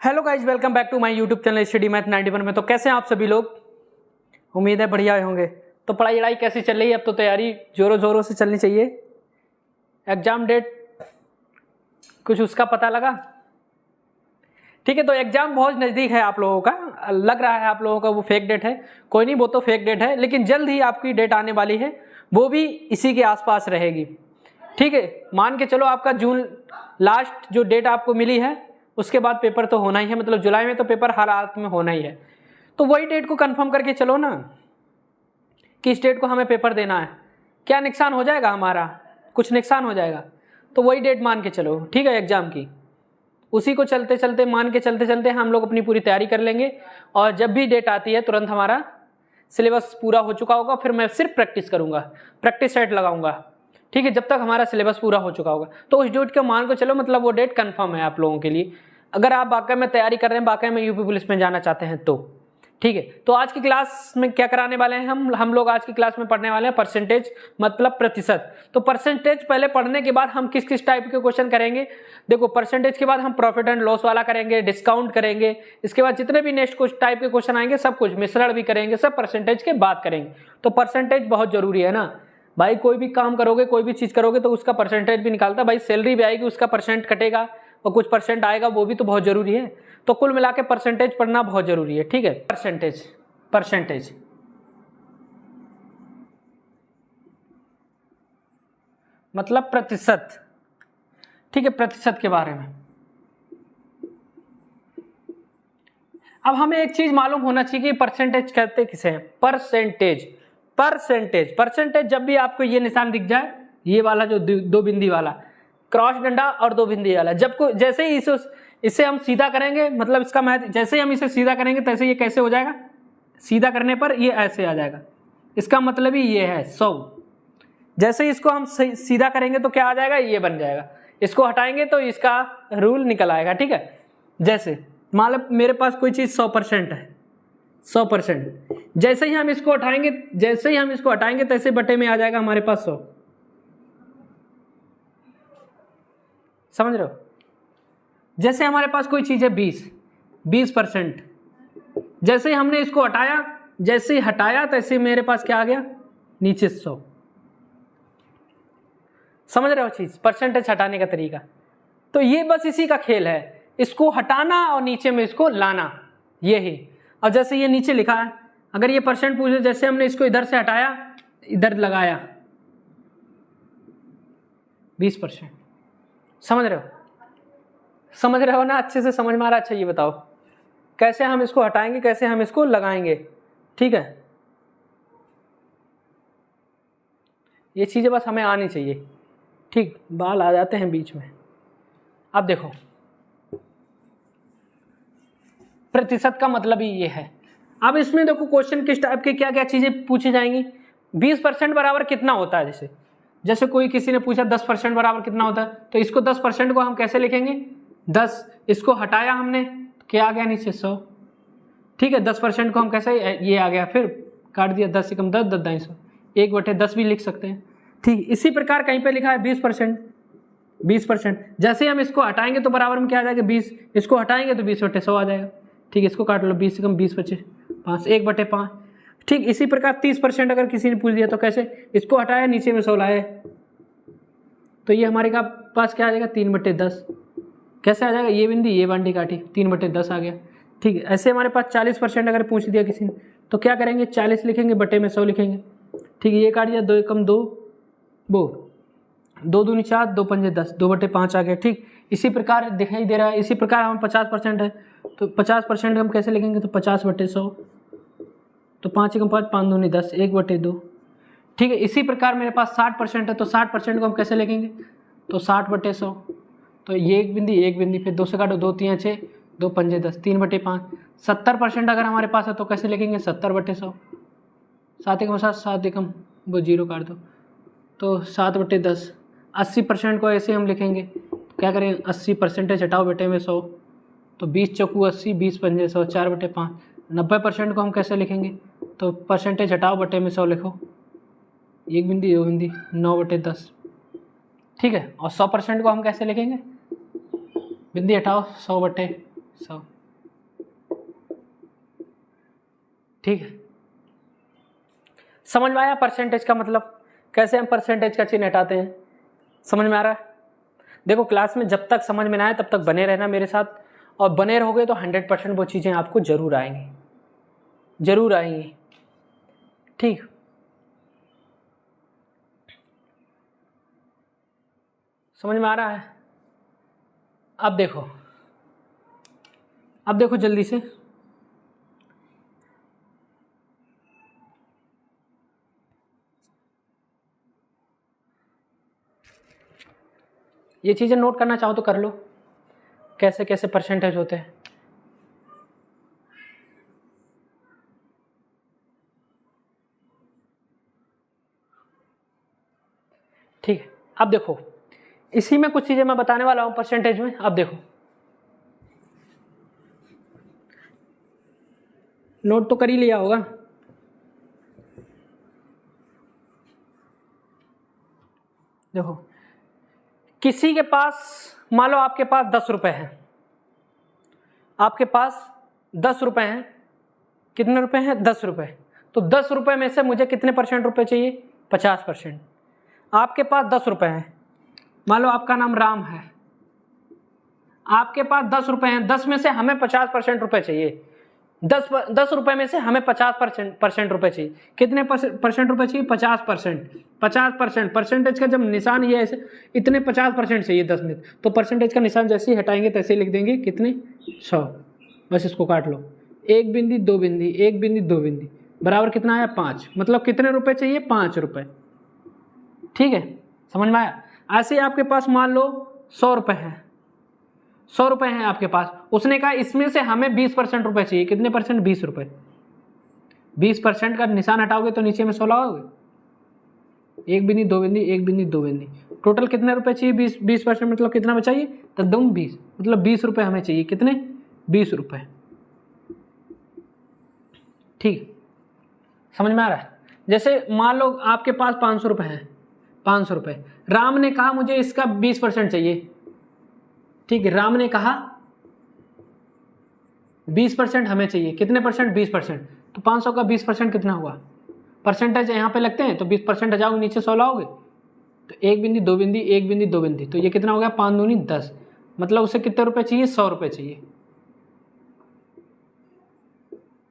Hello guys, welcome back to my YouTube channel Study Math 91 में। तो कैसे हैं आप सभी लोग? उम्मीद है बढ़िया होंगे। तो पढ़ाई वढ़ाई कैसी चल रही है? अब तो तैयारी जोरों जोरों से चलनी चाहिए। एग्जाम डेट कुछ उसका पता लगा? ठीक है, तो एग्जाम बहुत नज़दीक है आप लोगों का। लग रहा है आप लोगों का वो फेक डेट है, कोई नहीं, वो तो फेक डेट है, लेकिन जल्द ही आपकी डेट आने वाली है, वो भी इसी के आसपास रहेगी। ठीक है, मान के चलो आपका जून लास्ट जो डेट आपको मिली है उसके बाद पेपर तो होना ही है, मतलब जुलाई में तो पेपर हर हालत में होना ही है। तो वही डेट को कंफर्म करके चलो ना कि इस डेट को हमें पेपर देना है। क्या नुकसान हो जाएगा हमारा? कुछ नुकसान हो जाएगा? तो वही डेट मान के चलो, ठीक है, एग्जाम की। उसी को चलते चलते मान के चलते चलते हम लोग अपनी पूरी तैयारी कर लेंगे, और जब भी डेट आती है तुरंत हमारा सिलेबस पूरा हो चुका होगा, फिर मैं सिर्फ प्रैक्टिस करूंगा, प्रैक्टिस सेट लगाऊंगा। ठीक है, जब तक हमारा सिलेबस पूरा हो चुका होगा। तो उस डेट के मान को चलो, मतलब वो डेट कंफर्म है आप लोगों के लिए, अगर आप वाकई में तैयारी कर रहे हैं, वाकई में यूपी पुलिस में जाना चाहते हैं तो। ठीक है, तो आज की क्लास में क्या कराने वाले हैं हम लोग आज की क्लास में पढ़ने वाले हैं परसेंटेज, मतलब प्रतिशत। तो परसेंटेज पहले पढ़ने के बाद हम किस किस टाइप के क्वेश्चन करेंगे? देखो, परसेंटेज के बाद हम प्रॉफिट एंड लॉस वाला करेंगे, डिस्काउंट करेंगे, इसके बाद जितने भी नेक्स्ट कुछ टाइप के क्वेश्चन आएंगे सब कुछ मिश्रण भी करेंगे, सब परसेंटेज के बाद करेंगे। तो परसेंटेज बहुत जरूरी है ना भाई, कोई भी काम करोगे, कोई भी चीज करोगे तो उसका परसेंटेज भी निकालता है भाई। सैलरी भी आएगी, उसका परसेंट कटेगा और कुछ परसेंट आएगा, वो भी तो बहुत जरूरी है। तो कुल मिला के परसेंटेज पढ़ना बहुत जरूरी है। ठीक है, परसेंटेज मतलब प्रतिशत। ठीक है, प्रतिशत के बारे में अब हमें एक चीज मालूम होना चाहिए कि परसेंटेज कहते किसे हैं? परसेंटेज जब भी आपको ये निशान दिख जाए, ये वाला जो दो बिंदी वाला क्रॉस डंडा और दो बिंदी वाला, जब को जैसे ही इसे हम सीधा करेंगे, मतलब इसका महत्व, जैसे ही हम इसे सीधा करेंगे तैसे ये कैसे हो जाएगा? सीधा करने पर ये ऐसे आ जाएगा। इसका मतलब ही ये है 100। जैसे ही इसको हम सीधा करेंगे तो क्या आ जाएगा? ये बन जाएगा। इसको हटाएंगे तो इसका रूल निकल आएगा। ठीक है, जैसे मान लो मेरे पास कोई चीज 100% है, 100%, जैसे ही हम इसको हटाएंगे तैसे बटे में आ जाएगा हमारे पास 100। समझ रहे हो? जैसे हमारे पास कोई चीज है 20%, जैसे ही हमने इसको हटाया तैसे मेरे पास क्या आ गया? नीचे 100। समझ रहे हो चीज? परसेंटेज हटाने का तरीका। तो ये बस इसी का खेल है, इसको हटाना और नीचे में इसको लाना, ये ही। और जैसे ये नीचे लिखा है, अगर ये परसेंट पूछे, जैसे हमने इसको इधर से हटाया, इधर लगाया 20%। समझ रहे हो ना? अच्छे से समझ में आ रहा? अच्छा, ये बताओ कैसे हम इसको हटाएंगे, कैसे हम इसको लगाएंगे। ठीक है, ये चीजें बस हमें आनी चाहिए। ठीक, बाल आ जाते हैं बीच में। अब देखो, प्रतिशत का मतलब ही ये है। अब इसमें देखो क्वेश्चन किस टाइप के, क्या क्या चीजें पूछी जाएंगी। 20% बराबर कितना होता है? जैसे कोई किसी ने पूछा 10% बराबर कितना होता है, तो इसको 10% को हम कैसे लिखेंगे? 10, इसको हटाया हमने, क्या आ गया? नीचे 100। ठीक है, 10% को हम कैसे, ये आ गया, फिर काट दिया 10 से कम 10, 10 250, 1/10 भी लिख सकते हैं। ठीक, इसी प्रकार कहीं पे लिखा है 20%। जैसे हम इसको हटाएंगे तो बराबर में क्या आ जाएगा? 20। इसको हटाएंगे तो 20/100 आ जाएगा। ठीक है, इसको काट लो, 20 से कम 20/5, 1/5। ठीक, इसी प्रकार 30% अगर किसी ने पूछ दिया तो कैसे? इसको हटाया, नीचे में 100 लाए, तो ये हमारे पास क्या आ जाएगा? 3/10। कैसे आ जाएगा? ये बिंदी ये बांडी काटी, 3/10 आ गया। ठीक है, ऐसे हमारे पास 40% अगर पूछ दिया किसी ने तो क्या करेंगे? 40 लिखेंगे, बटे में 100 लिखेंगे। ठीक है, ये काट दिया, 2 कम 2, 2 दूनी 4, 2 पंजे 10, 2/5 आ गया। ठीक, इसी प्रकार दिखाई दे रहा है। इसी प्रकार हम 50% है तो 50% हम कैसे लिखेंगे? तो 50/100, तो 5 कम 5, 5 दूनी 10, 1/2। ठीक है, इसी प्रकार मेरे पास 60% है तो 60% को हम कैसे लिखेंगे? तो 60/100, तो ये एक बिंदी, फिर 2 से काटो, 2 3 6, 2 पंजे 10, 3/5। 70% अगर हमारे पास है तो कैसे लिखेंगे? 70/100, 7 एकम 7, 7 एकम वो 0 काट दो, तो 7/10। 80% को ऐसे हम लिखेंगे, क्या करें? 80% हटाओ, बटे में 100, तो 20 चौकू 80, 20 पंजे 100, 4/5। 90% को हम कैसे लिखेंगे? तो परसेंटेज हटाओ, बटे में 100 लिखो, एक बिंदी 2 बिंदी, 9/10। ठीक है, और 100% को हम कैसे लिखेंगे? बिंदी हटाओ, 100/100, ठीक है, समझ में आया परसेंटेज का मतलब, कैसे हम परसेंटेज का चिन्ह हटाते हैं, समझ में आ रहा है। देखो क्लास में जब तक समझ में ना आए तब तक बने रहना मेरे साथ, और बने रहोगे तो 100% वो चीज़ें आपको जरूर आएंगी, जरूर आएंगी। ठीक, समझ में आ रहा है। अब देखो जल्दी से, ये चीज़ें नोट करना चाहो तो कर लो, कैसे कैसे परसेंटेज होते हैं। ठीक है, अब देखो इसी में कुछ चीज़ें मैं बताने वाला हूँ परसेंटेज में। अब देखो, नोट तो कर ही लिया होगा। देखो किसी के पास, मान लो आपके पास 10 रुपए हैं, आपके पास 10 रुपए हैं, कितने रुपए हैं? 10 रुपए। तो 10 रुपए में से मुझे कितने परसेंट रुपए चाहिए? 50%। आपके पास 10 रुपए हैं, मान लो आपका नाम राम है, आपके पास 10 रुपए हैं, 10 में से हमें 50% रुपए चाहिए। 10 रुपए में से हमें 50% रुपए चाहिए। कितने परसेंट रुपए चाहिए? 50%। 50% परसेंटेज का जब निशान ये ऐसे, इतने 50% चाहिए 10 में, तो परसेंटेज का निशान जैसे ही हटाएंगे तैसे ही लिख देंगे कितने? 100। बस इसको काट लो, 1 बिंदी 2 बिंदी, 1 बिंदी 2 बिंदी, बराबर कितना आया? 5। मतलब कितने रुपए चाहिए? 5 रुपए। ठीक है, समझ में आया। ऐसे ही आपके पास मान लो 100 रुपए हैं, 100 रुपए हैं आपके पास, उसने कहा इसमें से हमें 20% रुपए चाहिए। कितने परसेंट? 20 रुपए। 20% का निशान हटाओगे तो नीचे में 100 लगाओगे, 1 बिंदी 2 बिंदी, 1 बिंदी 2 बिंदी, टोटल कितने रुपए चाहिए? 20% मतलब कितना बचाइए? तद्दम 20, मतलब 20 रुपए हमें चाहिए। कितने? 20 रुपए। ठीक, समझ में आ रहा है। जैसे मान लो आपके पास 500 रुपए हैं, 500 रुपए, राम ने कहा मुझे इसका 20% चाहिए। ठीक है, राम ने कहा 20% हमें चाहिए। कितने परसेंट? 20%। तो 500 का 20% कितना हुआ? परसेंटेज यहाँ पे लगते हैं तो 20% हटाओगे, नीचे 100 लाओगे, तो 1 बिंदी 2 बिंदी, 1 बिंदी 2 बिंदी, तो ये कितना हो गया? 5 दूनी 10। मतलब उसे कितने रुपए चाहिए? 100 रुपए चाहिए।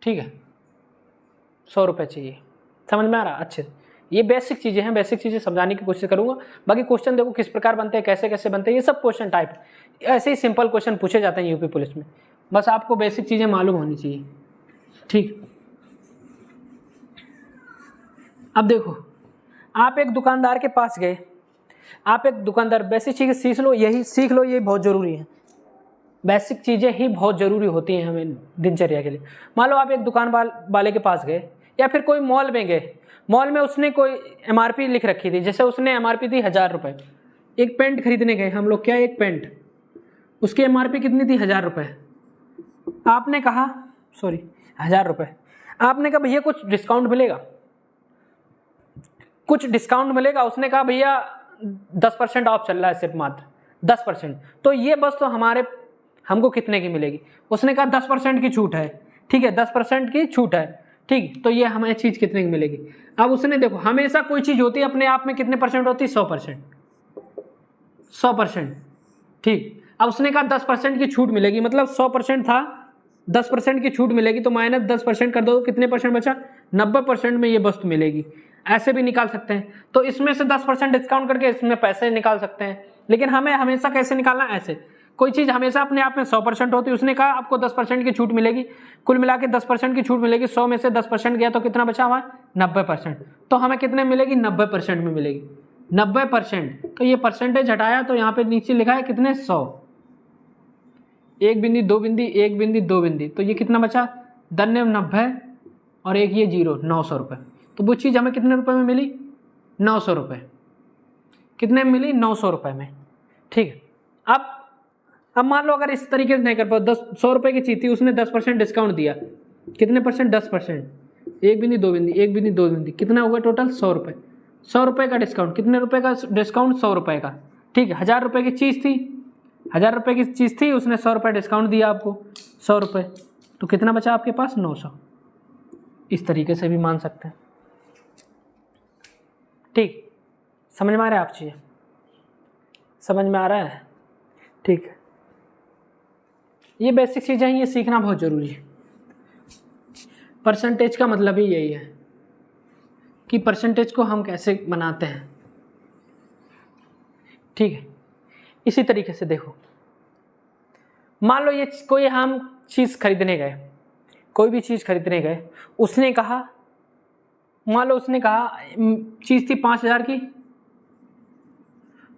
ठीक है, 100 रुपए चाहिए। समझ में आ रहा? अच्छे, ये बेसिक चीज़ें हैं, बेसिक चीज़ें समझाने की कोशिश करूंगा। बाकी क्वेश्चन देखो किस प्रकार बनते हैं, कैसे कैसे बनते हैं, ये सब क्वेश्चन टाइप ऐसे ही सिंपल क्वेश्चन पूछे जाते हैं यूपी पुलिस में। बस आपको बेसिक चीज़ें मालूम होनी चाहिए। ठीक, अब देखो आप एक दुकानदार के पास गए, आप एक दुकानदार, बेसिक चीज़ें सीख लो, यही सीख लो, ये बहुत ज़रूरी है। बेसिक चीज़ें ही बहुत ज़रूरी होती हैं हमें दिनचर्या के लिए। मान लो आप एक दुकान वाले के पास गए, या फिर कोई मॉल में गए, मॉल में उसने कोई MRP लिख रखी थी, जैसे उसने MRP दी 1000 रुपये। एक पेंट खरीदने गए हम लोग, क्या एक पेंट, उसकी MRP कितनी थी? 1000 रुपये। आपने कहा 1000 रुपये, आपने कहा भैया कुछ डिस्काउंट मिलेगा, कुछ डिस्काउंट मिलेगा। उसने कहा भैया 10% ऑफ चल रहा है, सिर्फ मात्र 10%। तो ये बस तो हमको कितने की मिलेगी? उसने कहा 10% की छूट है। ठीक है, 10% की छूट है। ठीक, तो ये हमें चीज़ कितने की मिलेगी? अब उसने देखो, हमेशा कोई चीज़ होती है अपने आप में कितने परसेंट होती है? 100%। 100%। ठीक, अब उसने कहा 10% की छूट मिलेगी, मतलब 100% था, 10% की छूट मिलेगी, तो माइनस 10% कर दो, कितने परसेंट बचा? 90% में ये वस्तु मिलेगी। ऐसे भी निकाल सकते हैं, तो इसमें से 10% डिस्काउंट करके इसमें पैसे निकाल सकते हैं। लेकिन हमें हमेशा कैसे निकालना? ऐसे, कोई चीज़ हमेशा अपने आप में 100% होती है, उसने कहा आपको 10% की छूट मिलेगी, कुल मिला के 10% की छूट मिलेगी। 100 में से 10% गया तो कितना बचा हमारा? 90%। तो हमें कितने मिलेगी? 90% में मिलेगी। 90%। तो ये परसेंटेज हटाया तो यहाँ पे नीचे लिखा है कितने? 100। 1 बिंदी 2 बिंदी, 1 बिंदी 2 बिंदी, तो ये कितना बचा? 90 और एक ये 0, 900 रुपये। तो वो चीज़ हमें कितने रुपए में मिली? 900 रुपये। कितने में मिली? 900 रुपये में। ठीक है, अब मान लो अगर इस तरीके से नहीं कर पाओ, 100 रुपये की चीज़ थी, उसने 10% डिस्काउंट दिया। कितने परसेंट? 10%। 1 बिंदी 2 बिंदी, 1 बिंदी 2 बिंदी, कितना हुआ टोटल? 100 रुपये। 100 रुपये का डिस्काउंट, कितने रुपए का डिस्काउंट? 100 रुपये का। ठीक है, 1000 रुपये की चीज़ थी, 1000 रुपये की चीज़ थी, उसने 100 रुपये डिस्काउंट दिया आपको, 100 रुपये, तो कितना बचा आपके पास? 900। इस तरीके से भी मान सकते हैं। ठीक, समझ में आ रहा है आप चीज़ें? समझ में आ रहा है? ठीक है, ये बेसिक चीज़ें हैं, ये सीखना बहुत ज़रूरी है। परसेंटेज का मतलब ही यही है कि परसेंटेज को हम कैसे बनाते हैं। ठीक है, इसी तरीके से देखो, मान लो ये कोई हम चीज़ खरीदने गए, कोई भी चीज़ खरीदने गए, उसने कहा, मान लो उसने कहा चीज़ थी 5,000 की,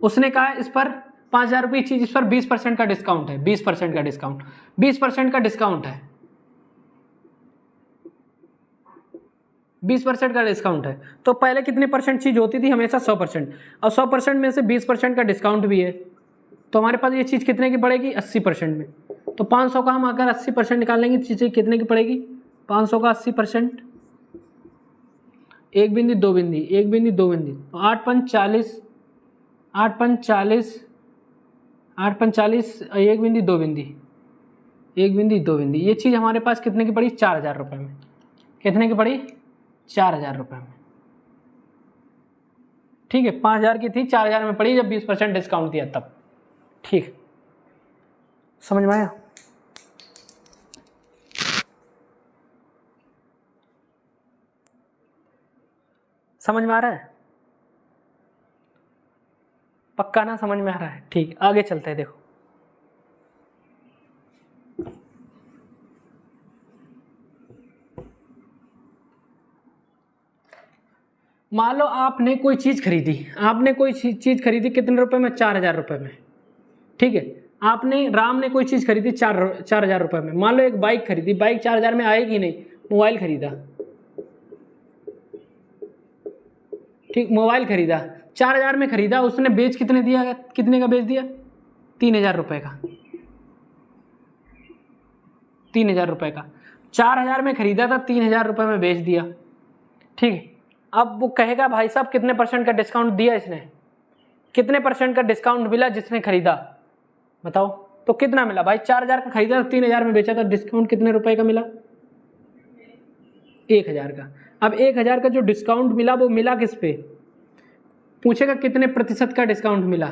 उसने कहा इस पर 5,000 रुपये चीज़, इस पर 20% का डिस्काउंट है, 20% का डिस्काउंट, 20% का डिस्काउंट है, 20% का डिस्काउंट है। तो पहले कितने परसेंट चीज़ होती थी? हमेशा 100%, और 100% में से 20% का डिस्काउंट भी है, तो हमारे पास ये चीज़ कितने की पड़ेगी? 80% में। तो 500 का हम अगर 80% निकालेंगे, चीज़ें कितने की पड़ेगी? 500 का 80%, एक बिंदी दो बिंदी, एक बिंदी दो बिंदी, तो 8 पंच 40, 8 पंच 40, 8 पंच 40, एक बिंदी दो बिंदी, एक बिंदी दो बिंदी, ये चीज़ हमारे पास कितने की पड़ी? 4,000 रुपये में। कितने की पड़ी? 4,000 रुपये में। ठीक है, 5,000 की थी, 4,000 में पड़ी जब 20% डिस्काउंट दिया तब। ठीक, समझ में आया? समझ में आ रहा है? पक्का ना? समझ में आ रहा है? ठीक, आगे चलते हैं। देखो, मान लो आपने कोई चीज़ खरीदी, आपने कोई चीज़ खरीदी कितने रुपए में? 4,000 रुपये में। ठीक है, आपने, राम ने कोई चीज़ खरीदी 4,000 रुपये में। मान लो एक बाइक खरीदी, बाइक 4,000 में आएगी नहीं, मोबाइल खरीदा। ठीक, मोबाइल खरीदा, 4,000 में खरीदा, उसने बेच कितने दिया? कितने का बेच दिया? 3,000 रुपये का, 3,000 रुपये का। 4,000 में खरीदा था, 3,000 रुपये में बेच दिया। ठीक है, अब वो कहेगा भाई साहब कितने परसेंट का डिस्काउंट दिया इसने? कितने परसेंट का डिस्काउंट मिला जिसने खरीदा? बताओ तो कितना मिला भाई? 4,000 का खरीदा, 3,000 में बेचा था, डिस्काउंट कितने रुपए का मिला? 1,000 का। अब 1,000 का जो डिस्काउंट मिला वो मिला किस पे? पूछेगा कितने प्रतिशत का डिस्काउंट मिला,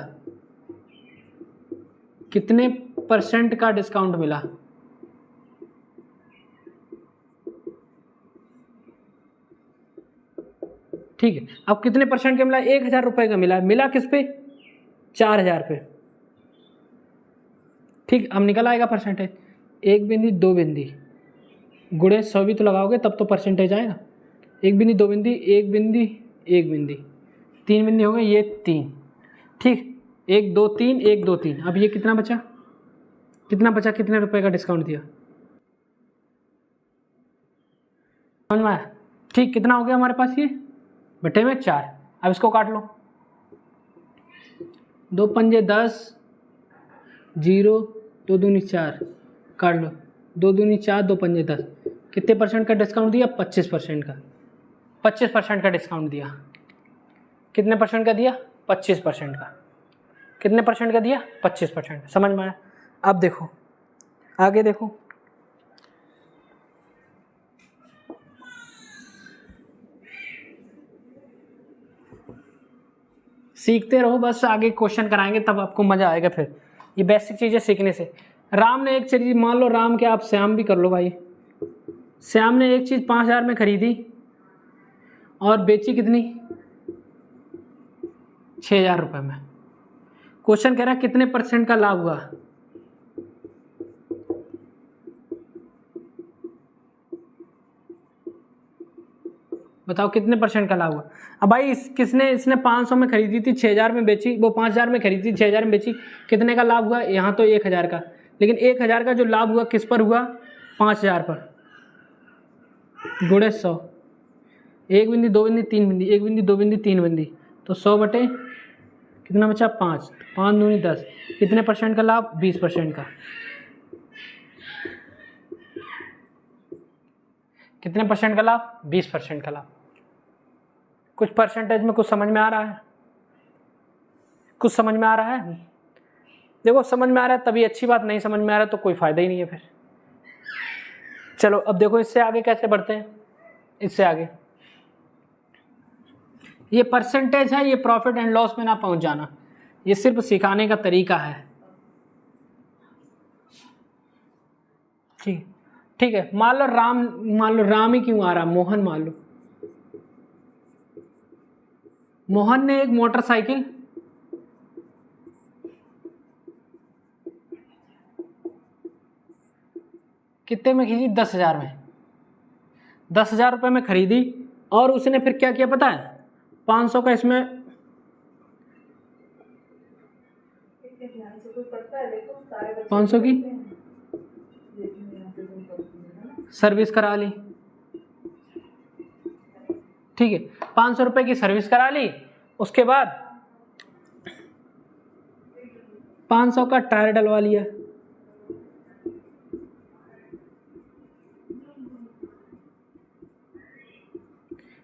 कितने परसेंट का डिस्काउंट मिला। ठीक है, अब कितने परसेंट का मिला? 1,000 रुपये का मिला। मिला किस पे? 4,000 पे। ठीक, अब निकल आएगा परसेंटेज, एक बिंदी दो बिंदी गुणे 100 भी तो लगाओगे तब तो परसेंटेज आएगा। एक बिंदी दो बिंदी, एक बिंदी एक बिंदी, तीन बिंदी हो गए, ये 3। ठीक, 1 2 3, 1 2 3। अब ये कितना बचा? कितना बचा? कितने रुपए का डिस्काउंट दिया? समझ में आया? ठीक, कितना हो गया हमारे पास? ये बटे में 4। अब इसको काट लो, 2 पंजे 10, 0, 2 दूनी 4, काट लो, 2 दूनी 4, 2 पंजे 10। कितने परसेंट का डिस्काउंट दिया? 25% का। 25% का डिस्काउंट दिया। कितने परसेंट का दिया? 25% का। कितने परसेंट का दिया? 25%। समझ में आया? अब देखो, आगे देखो, सीखते रहो बस, आगे क्वेश्चन कराएंगे तब आपको मजा आएगा। फिर ये बेसिक चीजें सीखने से। राम ने एक चीज, मान लो राम के, आप श्याम भी कर लो भाई, श्याम ने एक चीज 5,000 में खरीदी और बेची कितनी? 6,000 रुपये में। क्वेश्चन कह रहा है कितने परसेंट का लाभ हुआ? बताओ कितने परसेंट का लाभ हुआ? अब भाई इसने 500 में खरीदी थी, 6,000 में बेची, वो 5,000 में खरीदी थी, 6,000 में बेची, कितने का लाभ हुआ? यहाँ तो 1,000 का, लेकिन 1,000 का जो लाभ हुआ किस पर हुआ? 5,000 पर, गुणे 100। एक बिंदी दो बिंदी तीन बिंदी, एक बिंदी दो बिंदी तीन बिंदी, तो 100 बटे कितना बचा? 5, 5 दूनी 10। कितने परसेंट का लाभ? 20% का। कितने परसेंट का लाभ? 20% का लाभ। कुछ परसेंटेज में कुछ समझ में आ रहा है? कुछ समझ में आ रहा है? देखो, समझ में आ रहा है तभी अच्छी बात, नहीं समझ में आ रहा है तो कोई फायदा ही नहीं है फिर। चलो अब देखो इससे आगे कैसे बढ़ते हैं। इससे आगे ये परसेंटेज है, ये प्रॉफिट एंड लॉस में ना पहुंच जाना, ये सिर्फ सिखाने का तरीका है। ठीक है। मान लो राम ही क्यों आ रहा, मोहन मान लो, मोहन ने एक मोटरसाइकिल कितने में खरीदी, 10,000 में, 10,000 रुपये में खरीदी, और उसने फिर क्या किया पता है, 500 का इसमें 500 की सर्विस करा ली। ठीक है, 500 रुपये की सर्विस करा ली, उसके बाद 500 का टायर डलवा लिया,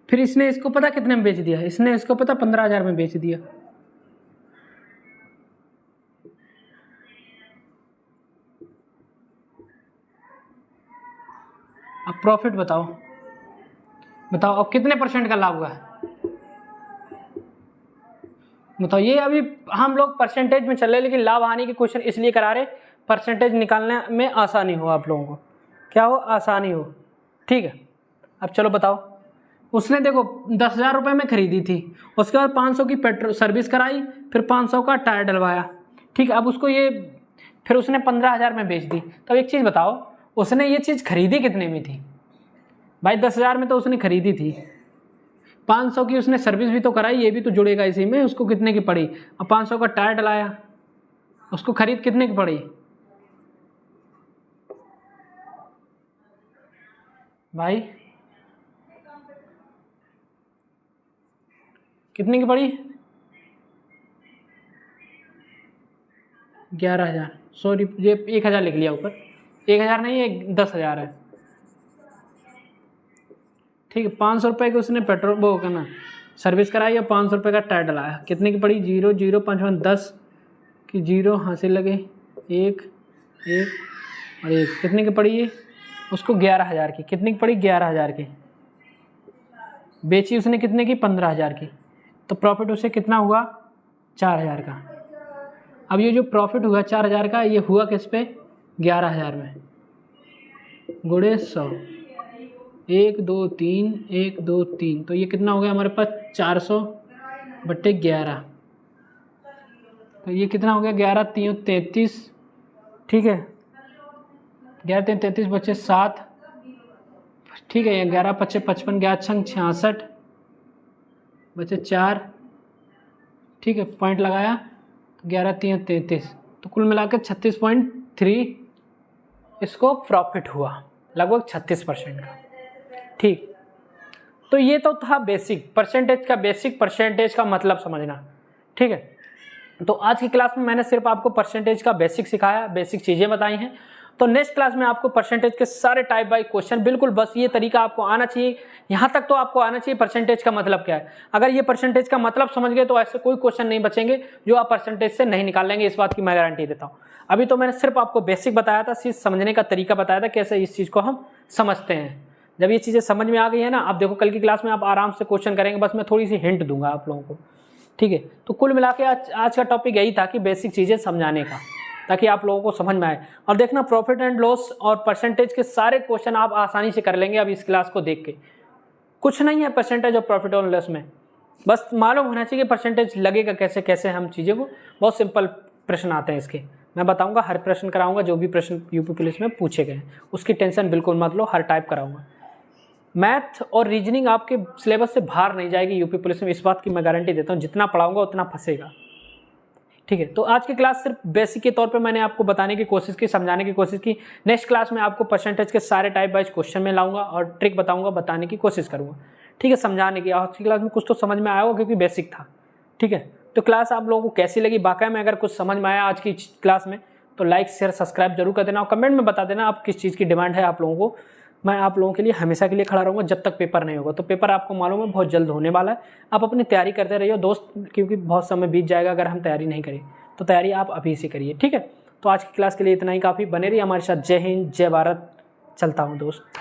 फिर इसने इसको पता कितने में बेच दिया, इसने इसको पता 15,000 में बेच दिया। अब प्रॉफिट बताओ अब कितने परसेंट का लाभ हुआ है बताओ। ये अभी हम लोग परसेंटेज में चल रहे, लेकिन लाभ हानि के क्वेश्चन इसलिए करा रहे परसेंटेज निकालने में आसानी हो, आप लोगों को क्या हो, आसानी हो। ठीक है, अब चलो बताओ, उसने देखो 10,000 रुपये में खरीदी थी, उसके बाद 500 की पेट्रोल सर्विस कराई, फिर 500 का टायर डलवाया। ठीक है, अब उसको ये फिर उसने 15,000 में बेच दी। तो एक चीज़ बताओ, उसने ये चीज़ खरीदी कितने में थी भाई, 10,000 में तो उसने खरीदी थी, 500 की उसने सर्विस भी तो कराई, ये भी तो जुड़ेगा इसी में, उसको कितने की पड़ी। अब 500 का टायर डलाया, उसको खरीद कितने की पड़ी भाई, कितने की पड़ी, 11,000, सॉरी ये 1,000 लिख लिया ऊपर, 1,000 नहीं है 10,000 है। ठीक है, 500 रुपये की उसने पेट्रोल वो करना सर्विस कराई और 500 रुपये का टायर डलाया, कितने की पड़ी, 0 0 5 5 10 की 0 हासिल लगे, 1 1 और 1, कितने की पड़ी ये, उसको 11,000 की, कितने की पड़ी 11,000 की, बेची उसने कितने की 15,000 की, तो प्रॉफिट उसे कितना हुआ 4,000 का। अब ये जो प्रॉफिट हुआ 4,000 का, ये हुआ किस पे 11,000 में, गुणे 100, 1 2 3 1 2 3, तो ये कितना हो गया हमारे पास 400/11, तो ये कितना हो गया 11 3 33। ठीक है, 11 3 33 बचे 7। ठीक है, 11 5 55, 11 6 66 बचे 4। ठीक है, पॉइंट लगाया, 11 3 33, तो कुल मिलाकर 36.3 इसको प्रॉफिट हुआ, लगभग 36% का। ठीक, तो ये तो था बेसिक परसेंटेज का मतलब समझना। ठीक है, तो आज की क्लास में मैंने सिर्फ आपको परसेंटेज का बेसिक सिखाया, बेसिक चीज़ें बताई हैं। तो नेक्स्ट क्लास में आपको परसेंटेज के सारे टाइप बाई क्वेश्चन, बिल्कुल बस ये तरीका आपको आना चाहिए, यहाँ तक तो आपको आना चाहिए परसेंटेज का मतलब क्या है। अगर ये परसेंटेज का मतलब समझ गए तो ऐसे कोई क्वेश्चन नहीं बचेंगे जो आप परसेंटेज से नहीं निकाल लेंगे, इस बात की मैं गारंटी देता हूँ। अभी तो मैंने सिर्फ आपको बेसिक बताया था, चीज़ समझने का तरीका बताया था, कैसे इस चीज़ को हम समझते हैं। जब ये चीज़ें समझ में आ गई है ना, आप देखो कल की क्लास में आप आराम से क्वेश्चन करेंगे, बस मैं थोड़ी सी हिंट दूंगा आप लोगों को। ठीक है, तो कुल मिला के आज का टॉपिक यही था कि बेसिक चीज़ें समझाने का, ताकि आप लोगों को समझ में आए। और देखना, प्रॉफिट एंड लॉस और परसेंटेज के सारे क्वेश्चन आप आसानी से कर लेंगे अब इस क्लास को देख के। कुछ नहीं है परसेंटेज और प्रॉफिट और लॉस में, बस मालूम होना चाहिए परसेंटेज लगेगा कैसे कैसे हम चीज़ों को। बहुत सिंपल प्रश्न आते हैं इसके, मैं बताऊंगा, हर प्रश्न कराऊंगा, जो भी प्रश्न यूपी पुलिस में पूछे गए हैं उसकी टेंशन बिल्कुल मत लो, हर टाइप कराऊंगा। मैथ और रीजनिंग आपके सिलेबस से बाहर नहीं जाएगी यूपी पुलिस में, इस बात की मैं गारंटी देता हूँ। जितना पढ़ाऊंगा उतना फंसेगा। ठीक है, तो आज की क्लास सिर्फ बेसिक के तौर पे मैंने आपको बताने की कोशिश की, समझाने की कोशिश की। नेक्स्ट क्लास में आपको परसेंटेज के सारे टाइप वाइज क्वेश्चन में लाऊंगा और ट्रिक बताऊंगा, बताने की कोशिश करूंगा। ठीक है, समझाने की। आज की क्लास में कुछ तो समझ में आया होगा क्योंकि बेसिक था। ठीक है, तो क्लास आप लोगों को कैसी लगी, वाकई में अगर कुछ समझ में आया आज की क्लास में तो लाइक शेयर सब्सक्राइब जरूर कर देना और कमेंट में बता देना आप किस चीज़ की डिमांड है आप लोगों को। मैं आप लोगों के लिए हमेशा के लिए खड़ा रहूँगा जब तक पेपर नहीं होगा। तो पेपर आपको मालूम है बहुत जल्द होने वाला है, आप अपनी तैयारी करते रहिए दोस्त, क्योंकि बहुत समय बीत जाएगा अगर हम तैयारी नहीं करें। तो तैयारी आप अभी से करिए। ठीक है, तो आज की क्लास के लिए इतना ही काफ़ी। बने रहिए हमारे साथ। जय हिंद, जय भारत। चलता हूँ दोस्त।